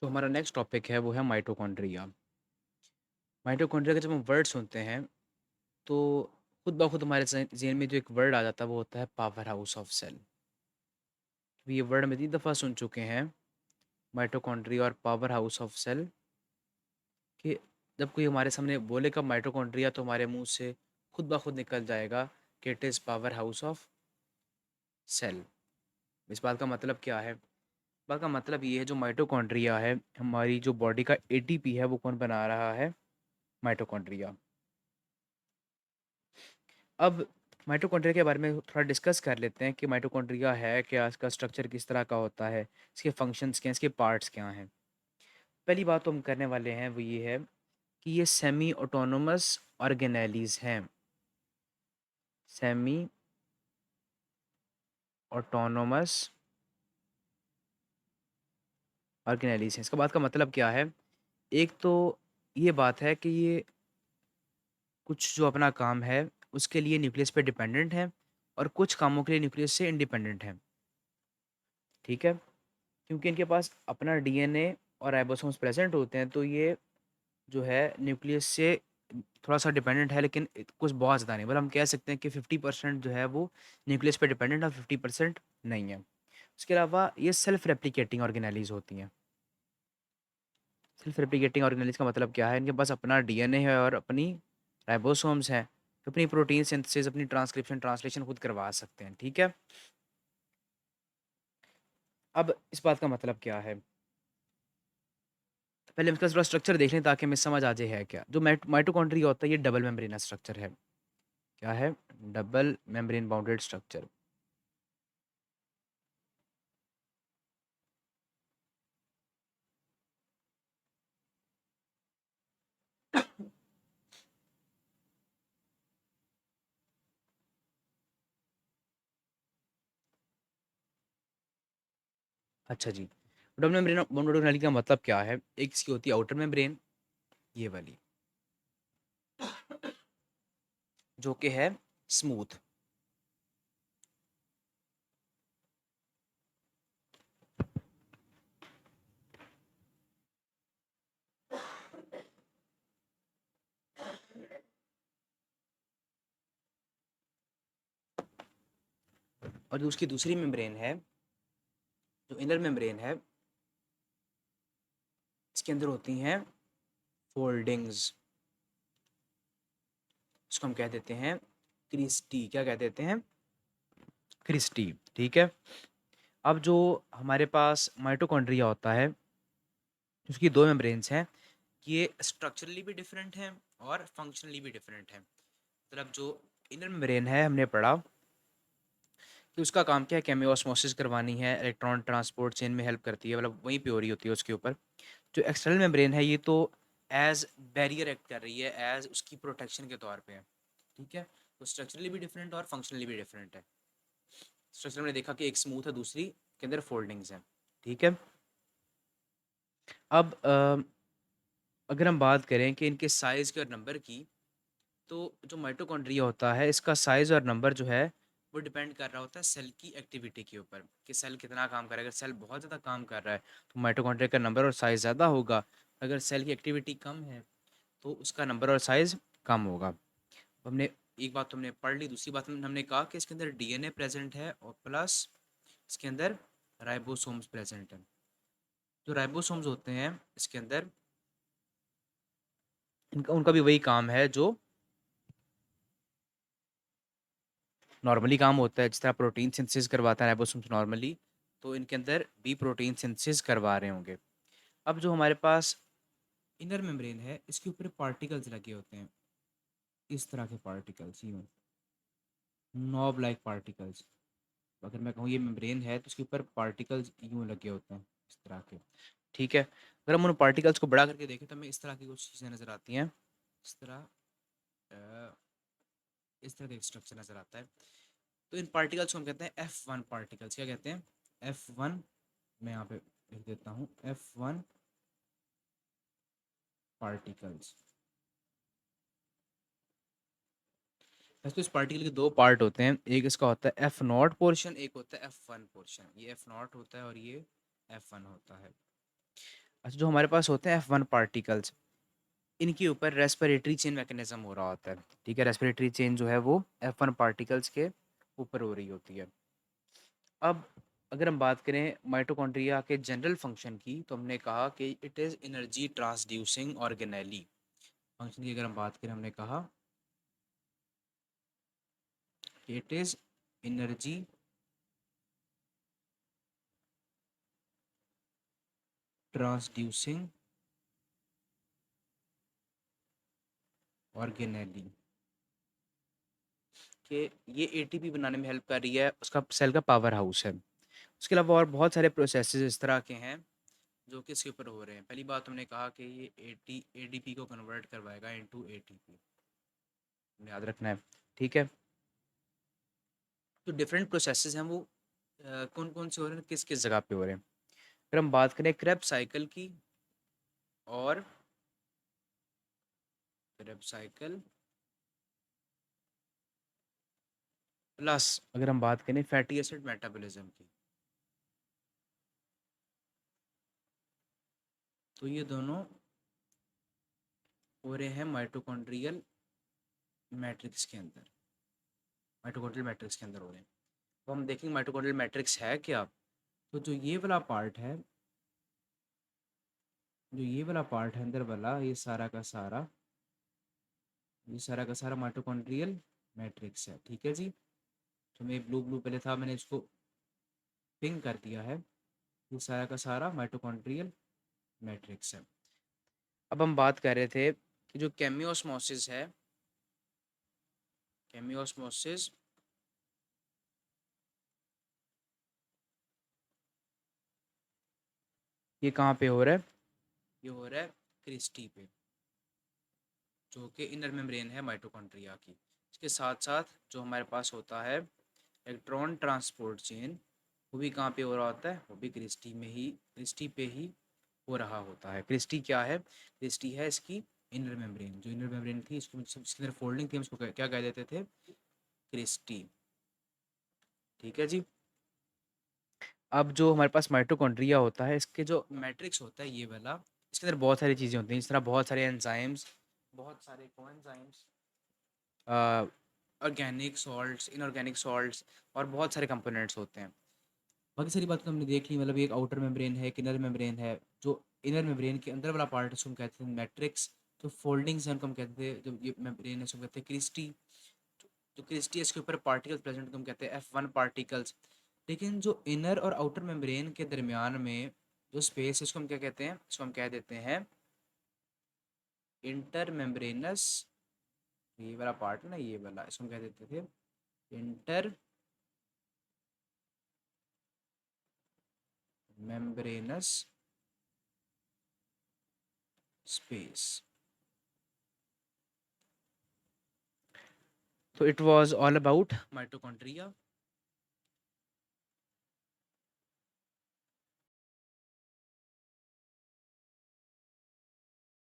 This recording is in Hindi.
तो हमारा नेक्स्ट टॉपिक है वो है माइटोकॉन्ड्रिया। माइटोकॉन्ड्रिया का जब हम वर्ड सुनते हैं तो खुद ब खुद हमारे ज़हन में जो एक वर्ड आ जाता है वो होता है पावर हाउस ऑफ सेल। ये वर्ड हम इतनी दफ़ा सुन चुके हैं, माइटोकॉन्ड्रिया और पावर हाउस ऑफ सेल, कि जब कोई हमारे सामने बोलेगा माइटोकॉन्ड्रिया तो हमारे मुंह से खुद ब खुद निकल जाएगा कि it is power house of cell. इस बात का मतलब क्या है? इस बात का मतलब ये है, जो माइटोकॉन्ड्रिया है, हमारी जो बॉडी का एटीपी है, वो कौन बना रहा है? माइटोकॉन्ड्रिया। अब माइटोकॉन्ड्रिया के बारे में थोड़ा डिस्कस कर लेते हैं कि माइटोकॉन्ड्रिया है क्या, इसका स्ट्रक्चर किस तरह का होता है, इसके फंक्शंस क्या हैं, इसके पार्ट्स क्या हैं। पहली बात तो हम करने वाले हैं वो ये है कि ये सेमी ऑटोनोमस ऑर्गेनेलीज हैं। सेमी ऑटोनोमस ऑर्गेनेलीज हैं। इसका बात का मतलब क्या है? एक तो ये बात है कि ये कुछ जो अपना काम है उसके लिए न्यूक्लियस पे डिपेंडेंट है, और कुछ कामों के लिए न्यूक्लियस से इंडिपेंडेंट है। ठीक है, क्योंकि इनके पास अपना डीएनए और राइबोसोम्स प्रेजेंट होते हैं, तो ये जो है न्यूक्लियस से थोड़ा सा डिपेंडेंट है, लेकिन कुछ बहुत ज़्यादा नहीं। मतलब हम कह सकते हैं कि 50% जो है वो न्यूक्लियस पे डिपेंडेंट है और 50% नहीं है। उसके अलावा ये सेल्फ रेप्लिकेटिंग ऑर्गेनेलीज होती हैं। सेल्फ रेप्लिकेटिंग ऑर्गेनेलीज का मतलब क्या है? इनके पास अपना डीएनए है और अपनी राइबोसोम्स हैं, तो अपनी प्रोटीन सिंथेसिस, अपनी ट्रांसक्रिप्शन ट्रांसलेशन खुद करवा सकते हैं। ठीक है, अब इस बात का मतलब क्या है? पहले हम इसका थोड़ा स्ट्रक्चर देख लें ताकि हमें समझ आ जाए है क्या। जो माइटोकॉन्ड्रिया होता है ये डबल मेम्ब्रेनस स्ट्रक्चर है। क्या है? Double membrane bounded structure. अच्छा जी, डबल मेम्ब्रेन बाउंडेड ऑर्गेनेली का मतलब क्या है? एक इसकी होती है आउटर मेम्ब्रेन, ये वाली, जो कि है स्मूथ। और जो उसकी दूसरी मेम्ब्रेन है, जो इनर मेम्ब्रेन है, इसके अंदर होती हैं फोल्डिंग्स। इसको हम कह देते हैं क्रिस्टी। क्या कह देते हैं? क्रिस्टी। ठीक है, अब जो हमारे पास माइटोकॉन्ड्रिया होता है, उसकी दो मेम्ब्रेन्स हैं। ये स्ट्रक्चरली भी डिफरेंट हैं और फंक्शनली भी डिफरेंट हैं। मतलब जो इनर मेम्ब्रेन है, हमने पढ़ा कि उसका काम क्या है? केमियोस्मोसिस करवानी है, इलेक्ट्रॉन ट्रांसपोर्ट चेन में हेल्प करती है, मतलब वहीं पे हो रही होती है उसके ऊपर। जो एक्सटर्नल मेम्ब्रेन है ये तो एज बैरियर एक्ट कर रही है, एज उसकी प्रोटेक्शन के तौर पे है। ठीक है, तो स्ट्रक्चरली भी डिफरेंट और फंक्शनली भी डिफरेंट है। स्ट्रक्चर में देखा कि एक स्मूथ है, दूसरी के अंदर फोल्डिंग्स हैं। ठीक है, अब अगर हम बात करें कि इनके साइज़ के और नंबर की, तो जो माइटोकॉन्ड्रिया होता है इसका साइज़ और नंबर जो है वो डिपेंड कर रहा होता है सेल की एक्टिविटी के ऊपर, कि सेल कितना काम कर रहा है। अगर सेल बहुत ज़्यादा काम कर रहा है तो माइटोकॉन्ड्रिया का नंबर और साइज़ ज़्यादा होगा। अगर सेल की एक्टिविटी कम है तो उसका नंबर और साइज़ कम होगा। हमने एक बात तो हमने पढ़ ली, दूसरी बात हमने कहा कि इसके अंदर डीएनए प्रेजेंट है और प्लस इसके अंदर राइबोसोम्स प्रेजेंट है। जो राइबोसोम्स होते हैं इसके अंदर, इनका उनका भी वही काम है जो नॉर्मली काम होता है। जिस तरह प्रोटीन सिंथेसिस करवाता है राइबोसोम्स नॉर्मली, तो इनके अंदर भी प्रोटीन सिंथेसिस करवा रहे होंगे। अब जो हमारे पास इनर मेम्ब्रेन है, इसके ऊपर पार्टिकल्स लगे होते हैं, इस तरह के पार्टिकल्स, यूँ नॉब लाइक पार्टिकल्स। अगर मैं कहूँ ये मेम्ब्रेन है तो उसके ऊपर पार्टिकल्स यूँ लगे होते हैं, इस तरह के। ठीक है, अगर हम उन पार्टिकल्स को बड़ा करके देखें तो हमें इस तरह की कुछ चीज़ें नज़र आती हैं। इस तरह इस तरह का एक स्ट्रक्चर नज़र आता है। तो इन पार्टिकल्स को हम कहते हैं F1 पार्टिकल्स। क्या कहते हैं? F1। मैं यहाँ पे लिख देता हूँ F1 पार्टिकल्स। वैसे तो इस पार्टिकल के दो पार्ट होते हैं, एक इसका होता है F0 पोर्शन, एक होता है F1 पोर्शन। ये F0 होता है और ये F1 होता है। अच्छा, जो हमारे पास होते हैं F1 पार्टिकल्स, इनके ऊपर रेस्पिरेटरी चेन मैकेनिज्म हो रहा होता है। ठीक है, रेस्पिरेटरी चेन जो है वो F1 पार्टिकल्स के ऊपर हो रही होती है। अब अगर हम बात करें माइटोकॉन्ड्रिया के जनरल फंक्शन की, तो हमने कहा कि it is energy transducing organelle. Function की अगर हम बात करें, हमने कहा कि it is energy transducing organelle, कि ये एटीपी बनाने में हेल्प कर रही है, उसका सेल का पावर हाउस है। उसके अलावा और बहुत सारे प्रोसेसेस इस तरह के हैं जो कि इसके ऊपर हो रहे हैं। पहली बात हमने कहा कि ये एडीपी को कन्वर्ट करवाएगा इनटू एटीपी, याद रखना है। ठीक है, तो डिफरेंट प्रोसेसेस हैं वो कौन कौन से हो रहे हैं, किस किस जगह पे हो रहे हैं। अगर हम बात करें क्रेब्स साइकिल की, और क्रेब्स साइकिल प्लस अगर हम बात करें फैटी एसिड मेटाबॉलिज्म की, तो ये दोनों हो रहे हैं माइटोकॉन्ड्रियल मैट्रिक्स के अंदर, माइटोकॉन्ड्रियल मैट्रिक्स के अंदर हो रहे हैं। तो हम देखेंगे माइटोकॉन्ड्रियल मैट्रिक्स है क्या। तो जो ये वाला पार्ट है, जो ये वाला पार्ट है अंदर वाला, ये सारा का सारा माइटोकॉन्ड्रियल मैट्रिक्स है। ठीक है जी, तो मैं ब्लू ब्लू पहले था, मैंने इसको पिंक कर दिया है। ये सारा का सारा माइटोकॉन्ड्रियल मैट्रिक्स है। अब हम बात कर रहे थे कि जो केमियोस्मोसिस है, केमियोस्मोसिस ये कहाँ पे हो रहा है, ये हो रहा है क्रिस्टी पे, जो कि इनर मेम्ब्रेन है माइटोकॉन्ड्रिया की। इसके साथ साथ जो हमारे पास होता है इलेक्ट्रॉन ट्रांसपोर्ट चेन, वो भी कहाँ पे हो रहा होता है, वो भी क्रिस्टी पे ही हो रहा होता है। क्रिस्टी क्या है, क्रिस्टी है इसकी इनर मेम्ब्रेन, जो इनर मेम्ब्रेन थी इसको इसके अंदर फोल्डिंग थी, हम इसको क्या कह देते थे, क्रिस्टी। ठीक है जी, अब जो हमारे पास माइटोकॉन्ड्रिया होता है, इसके जो मैट्रिक्स होता है ये वाला, इसके अंदर बहुत सारी चीज़ें होती हैं, इस तरह बहुत सारे एंजाइम्स, बहुत सारे coenzymes, organic salts, inorganic salts, और बहुत सारे कंपोनेंट्स होते हैं। बाकी सारी बात तो हमने देख ली, मतलब एक आउटर मेम्ब्रेन है, एक इनर मेम्ब्रेन है। जो इनर मेम्ब्रेन के अंदर वाला पार्ट है उसको हम कहते हैं मैट्रिक्स। जो फोल्डिंग्स हैं उनको हम कहते हैं, जो ये मेम्ब्रेन है उसको कहते हैं क्रिस्टी। जो क्रिस्टी है इसके ऊपर पार्टिकल्स प्रेजेंट को हम कहते हैं F1 पार्टिकल्स। लेकिन जो इनर और आउटर मेम्ब्रेन के दरमियान में जो स्पेस है इसको हम क्या कहते हैं, इसको हम कह देते हैं इंटर मेम्ब्रेनस। ये वाला पार्ट है ना, ये वाला, इसको हम कह देते थे इंटर मेम्ब्रेनस स्पेस। तो it was all about mitochondria.